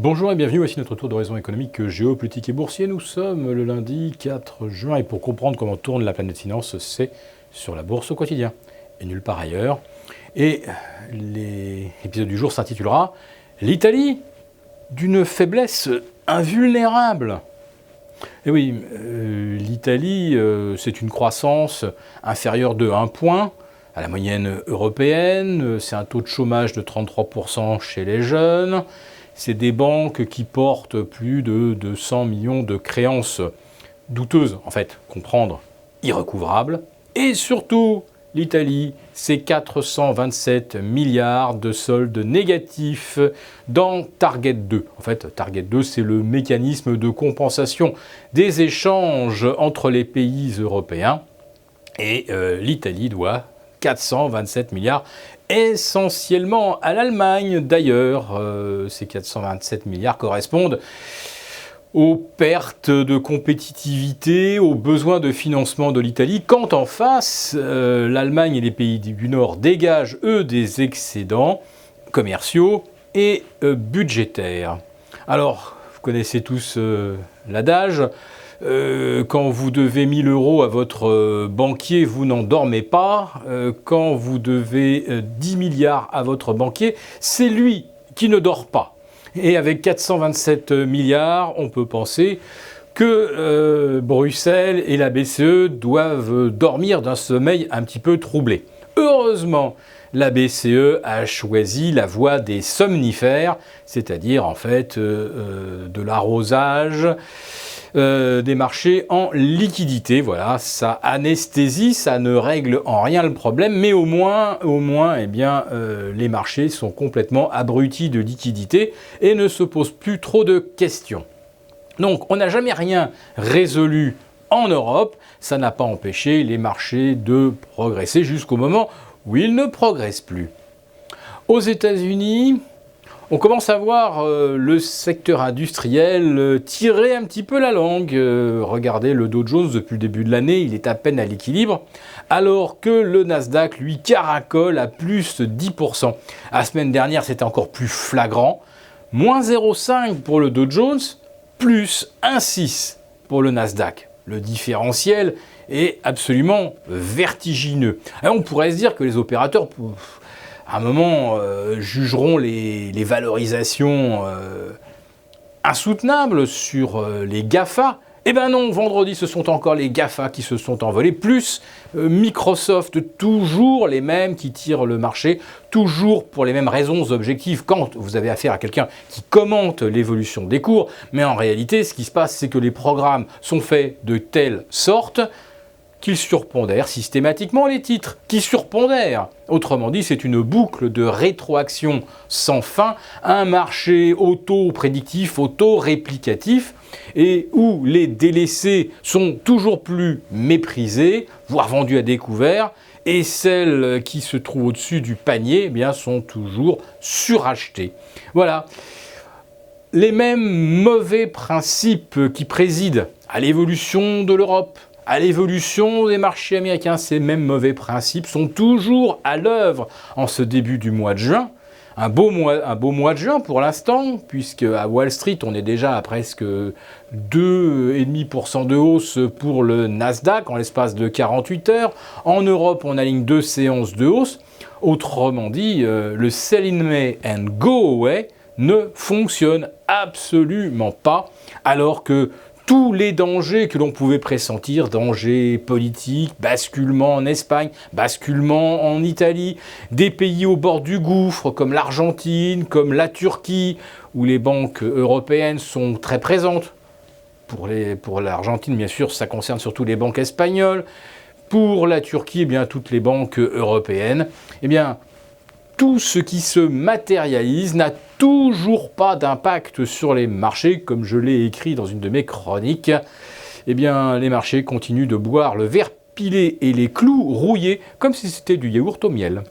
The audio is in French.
Bonjour et bienvenue, voici notre tour d'horizon économique, géopolitique et boursier. Nous sommes le lundi 4 juin et pour comprendre comment tourne la planète finance, c'est sur la bourse au quotidien et nulle part ailleurs. Et l'épisode du jour s'intitulera « L'Italie d'une faiblesse invulnérable ». Et oui, l'Italie, c'est une croissance inférieure de 1 point à la moyenne européenne, c'est un taux de chômage de 33% chez les jeunes, c'est des banques qui portent plus de 200 millions de créances douteuses, en fait, comprendre, irrecouvrables. Et surtout, l'Italie, c'est 427 milliards de soldes négatifs dans Target 2. En fait, Target 2, c'est le mécanisme de compensation des échanges entre les pays européens. Et l'Italie doit 427 milliards, essentiellement à l'Allemagne. D'ailleurs, ces 427 milliards correspondent aux pertes de compétitivité, aux besoins de financement de l'Italie, quand en face, l'Allemagne et les pays du Nord dégagent, eux, des excédents commerciaux et budgétaires. Alors, vous connaissez tous l'adage, quand vous devez 1 000 € à votre banquier, vous n'en dormez pas. Quand vous devez 10 milliards à votre banquier, c'est lui qui ne dort pas. Et avec 427 milliards, on peut penser que Bruxelles et la BCE doivent dormir d'un sommeil un petit peu troublé. Heureusement, la BCE a choisi la voie des somnifères, c'est-à-dire en fait de l'arrosage, des marchés en liquidité. Voilà, ça anesthésie, ça ne règle en rien le problème, mais au moins eh bien, les marchés sont complètement abrutis de liquidité et ne se posent plus trop de questions. Donc on n'a jamais rien résolu en Europe, ça n'a pas empêché les marchés de progresser jusqu'au moment où ils ne progressent plus. Aux États-Unis, on commence à voir le secteur industriel tirer un petit peu la langue. Regardez le Dow Jones depuis le début de l'année, il est à peine à l'équilibre, alors que le Nasdaq, lui, caracole à plus de 10%. La semaine dernière, c'était encore plus flagrant. Moins 0,5 pour le Dow Jones, plus 1,6 pour le Nasdaq. Le différentiel est absolument vertigineux. Alors on pourrait se dire que les opérateurs, à un moment, jugeront les valorisations insoutenables sur les GAFA. Eh ben non, vendredi, ce sont encore les GAFA qui se sont envolés, plus Microsoft, toujours les mêmes qui tirent le marché, toujours pour les mêmes raisons objectives quand vous avez affaire à quelqu'un qui commente l'évolution des cours. Mais en réalité, ce qui se passe, c'est que les programmes sont faits de telle sorte qu'ils surpondèrent systématiquement les titres, qui surpondèrent. Autrement dit, c'est une boucle de rétroaction sans fin, un marché auto-prédictif, auto-réplicatif, et où les délaissés sont toujours plus méprisés, voire vendus à découvert, et celles qui se trouvent au-dessus du panier, eh bien, sont toujours surachetées. Voilà. Les mêmes mauvais principes qui président à l'évolution de l'Europe, à l'évolution des marchés américains, ces mêmes mauvais principes sont toujours à l'œuvre en ce début du mois de juin. Un beau mois de juin pour l'instant, puisque à Wall Street, on est déjà à presque 2,5% de hausse pour le Nasdaq en l'espace de 48 heures. En Europe, on aligne 2 séances de hausse. Autrement dit, le sell in May and go away ne fonctionne absolument pas, alors que tous les dangers que l'on pouvait pressentir, dangers politiques, basculement en Espagne, basculement en Italie, des pays au bord du gouffre comme l'Argentine, comme la Turquie, où les banques européennes sont très présentes. Pour l'Argentine, bien sûr, ça concerne surtout les banques espagnoles. Pour la Turquie, eh bien, toutes les banques européennes. Eh bien, tout ce qui se matérialise n'a toujours pas d'impact sur les marchés, comme je l'ai écrit dans une de mes chroniques. Eh bien, les marchés continuent de boire le verre pilé et les clous rouillés, comme si c'était du yaourt au miel.